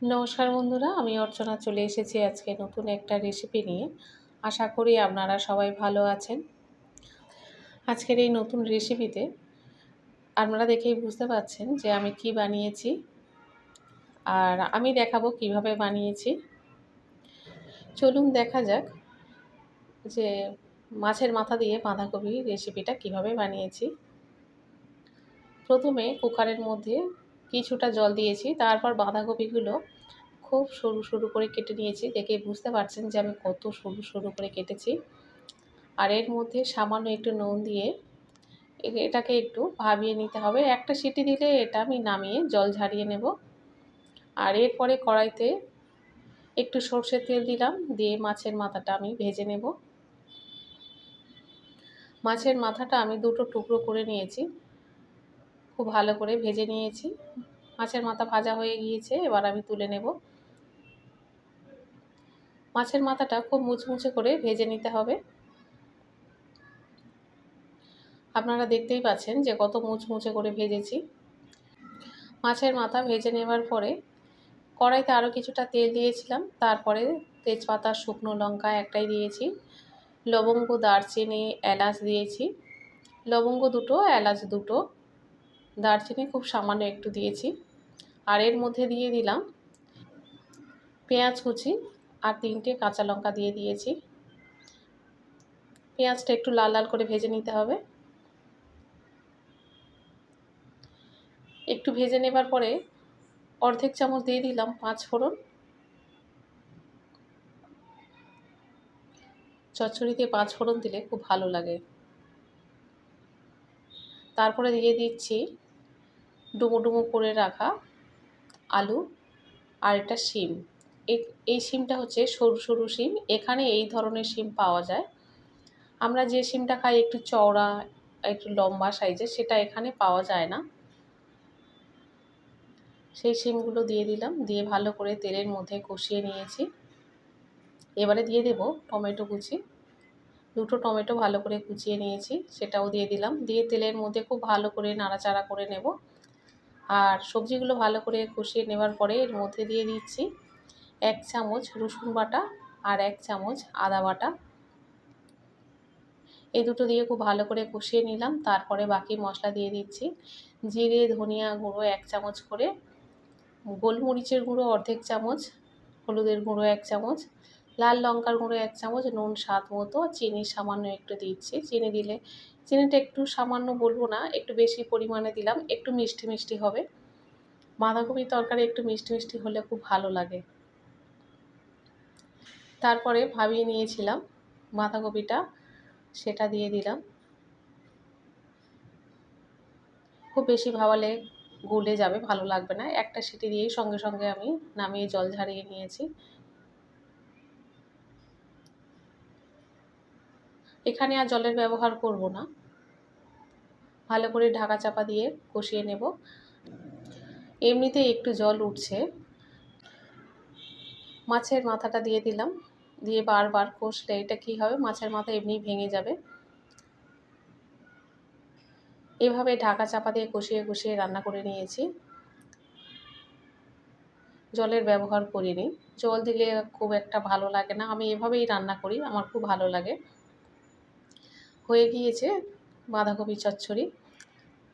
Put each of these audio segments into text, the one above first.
নমস্কার বন্ধুরা, আমি অর্চনা চলে এসেছি আজকে নতুন একটা রেসিপি নিয়ে। আশা করি আপনারা সবাই ভালো আছেন। আজকের এই নতুন রেসিপিতে আপনারা দেখেই বুঝতে পারছেন যে আমি কি বানিয়েছি, আর আমি দেখাবো কিভাবে বানিয়েছি। চলুন দেখা যাক যে মাছের মাথা দিয়ে বাঁধাকপি রেসিপিটা কিভাবে বানিয়েছি। প্রথমে কুকারের মধ্যে কিছুটা জল দিয়েছি, তারপর বাঁধাকপিগুলো খুব সরু সরু করে কেটে নিয়েছি। দেখে বুঝতে পারছেন যে আমি কত সরু সরু করে কেটেছি। আর এর মধ্যে সামান্য একটু নুন দিয়ে এটাকে একটু ভাবিয়ে নিতে হবে। একটা সিটি দিলে এটা আমি নামিয়ে জল ঝারিয়ে নেব। আর এরপরে কড়াইতে একটু সর্ষের তেল দিলাম, দিয়ে মাছের মাথাটা আমি ভেজে নেব। মাছের মাথাটা আমি দুটো টুকরো করে নিয়েছি, খুব ভালো করে ভেজে নিয়েছি। মাছের মাথা ভাজা হয়ে গিয়েছে, এবার আমি তুলে নেব। মাছের মাথাটা খুব মুচমুচে করে ভেজে নিতে হবে। আপনারা দেখতেই পাচ্ছেন যে কত মুচমুচে করে ভেজেছি। মাছের মাথা ভেজে নেওয়ার পরে কড়াইতে আরও কিছুটা তেল দিয়েছিলাম। তারপরে তেজপাতা, শুকনো লঙ্কা একটাই দিয়েছি, লবঙ্গ, দারচিনি, এলাচ দিয়েছি। লবঙ্গ দুটো, এলাচ দুটো, দারচিনি খুব সামান্য একটু দিয়েছি। আর এর মধ্যে দিয়ে দিলাম পেঁয়াজ কুচি আর 3টে কাঁচা লঙ্কা দিয়ে দিয়েছি। পেঁয়াজটা একটু লাল লাল করে ভেজে নিতে হবে। একটু ভেজে নেবার পরে অর্ধেক চামচ দিয়ে দিলাম 5 ফোড়ন। চচ্চড়িতে 5 ফোড়ন দিলে খুব ভালো লাগে। তারপরে দিয়ে দিচ্ছি ডুমো ডুমো করে রাখা আলু আর একটা শিম। এই শিমটা হচ্ছে সরু সরু শিম। এখানে এই ধরনের শিম পাওয়া যায়। আমরা যে শিমটা খাই একটু চওড়া, একটু লম্বা সাইজের, সেটা এখানে পাওয়া যায় না। সেই শিমগুলো দিয়ে দিলাম, দিয়ে ভালো করে তেলের মধ্যে কষিয়ে নিয়েছি। এবারে দিয়ে দেব টমেটো কুচি। দুটো টমেটো ভালো করে কুচিয়ে নিয়েছি, সেটাও দিয়ে দিলাম। দিয়ে তেলের মধ্যে খুব ভালো করে নাড়াচাড়া করে নেব। আর সবজিগুলো ভালো করে কষিয়ে নেওয়ার পরে এর মধ্যে দিয়ে দিচ্ছি 1 চামচ রসুন বাটা আর 1 চামচ আদা বাটা। এই দুটো দিয়ে খুব ভালো করে কষিয়ে নিলাম। তারপরে বাকি মশলা দিয়ে দিচ্ছি জিরে, ধনিয়া গুঁড়ো 1 চামচ করে, গোলমরিচের গুঁড়ো অর্ধেক চামচ, হলুদের গুঁড়ো 1 চামচ, লাল লঙ্কার গুঁড়ো 1 চামচ, নুন স্বাদ মতো, চিনি সামান্য একটু দিচ্ছি। চিনি দিলে চিনিটা একটু সামান্য বলবো না, একটু বেশি পরিমাণে দিলাম, একটু মিষ্টি মিষ্টি হবে। বাঁধাকপির তরকারি একটু মিষ্টি মিষ্টি হলে খুব ভালো লাগে। তারপরে ভাবিয়ে নিয়েছিলাম বাঁধাকপিটা, সেটা দিয়ে দিলাম। খুব বেশি ভাবালে গলে যাবে, ভালো লাগবে না। একটা সিটি দিয়েই সঙ্গে সঙ্গে আমি নামিয়ে জল ঝারিয়ে নিয়েছি। এখানে আর জলের ব্যবহার করব না। ভালো করে ঢাকা চাপা দিয়ে কষিয়ে নেব। এমনিতেই একটু জল উঠছে। মাছের মাথাটা দিয়ে দিলাম, দিয়ে বারবার কষলে এটা কি হবে, মাছের মাথা এমনিই ভেঙে যাবে। এভাবে ঢাকা চাপা দিয়ে কষিয়ে কষিয়ে রান্না করে নিয়েছি। জলের ব্যবহার করিনি। জল দিলে খুব একটা ভালো লাগে না। আমি এভাবেই রান্না করি, আমার খুব ভালো লাগে। হয়ে গিয়েছে বাঁধাকপি চচ্চড়ি।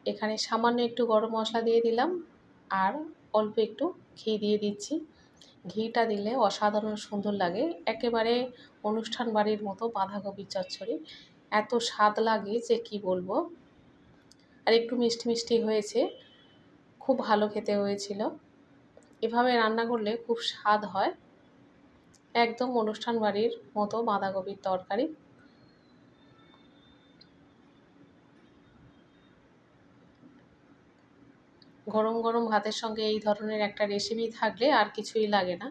এখানে সামান্য একটু গরম মশলা দিয়ে দিলাম আর অল্প একটু ঘি দিয়ে দিচ্ছি। ঘিটা দিলে অসাধারণ সুন্দর লাগে, একেবারে অনুষ্ঠান বাড়ির মতো বাঁধাকপি চচ্চড়ি। এত স্বাদ লাগে যে কি বলবো। আর একটু মিষ্টি মিষ্টি হয়েছে, খুব ভালো খেতে হয়েছিল। এভাবে রান্না করলে খুব স্বাদ হয়, একদম অনুষ্ঠান বাড়ির মতো বাঁধাকপির তরকারি। গরম গরম ভাতের সঙ্গে এই ধরনের একটা রেসিপি থাকলে আর কিছুই লাগে না।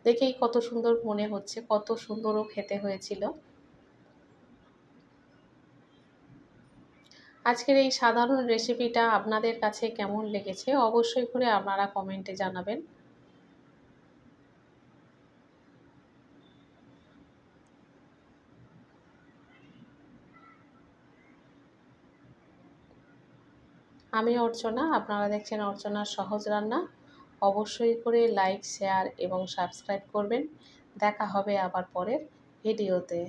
দেখেই কত সুন্দর মনে হচ্ছে, কত সুন্দরও খেতে হয়েছিল। আজকের এই সাধারণ রেসিপিটা আপনাদের কাছে কেমন লেগেছে অবশ্যই করে আপনারা কমেন্টে জানাবেন। আমি অর্চনা, আপনারা দেখছেন অর্চনার সহজ রান্না। অবশ্যই করে লাইক, শেয়ার এবং সাবস্ক্রাইব করবেন। দেখা হবে আবার পরের ভিডিওতে।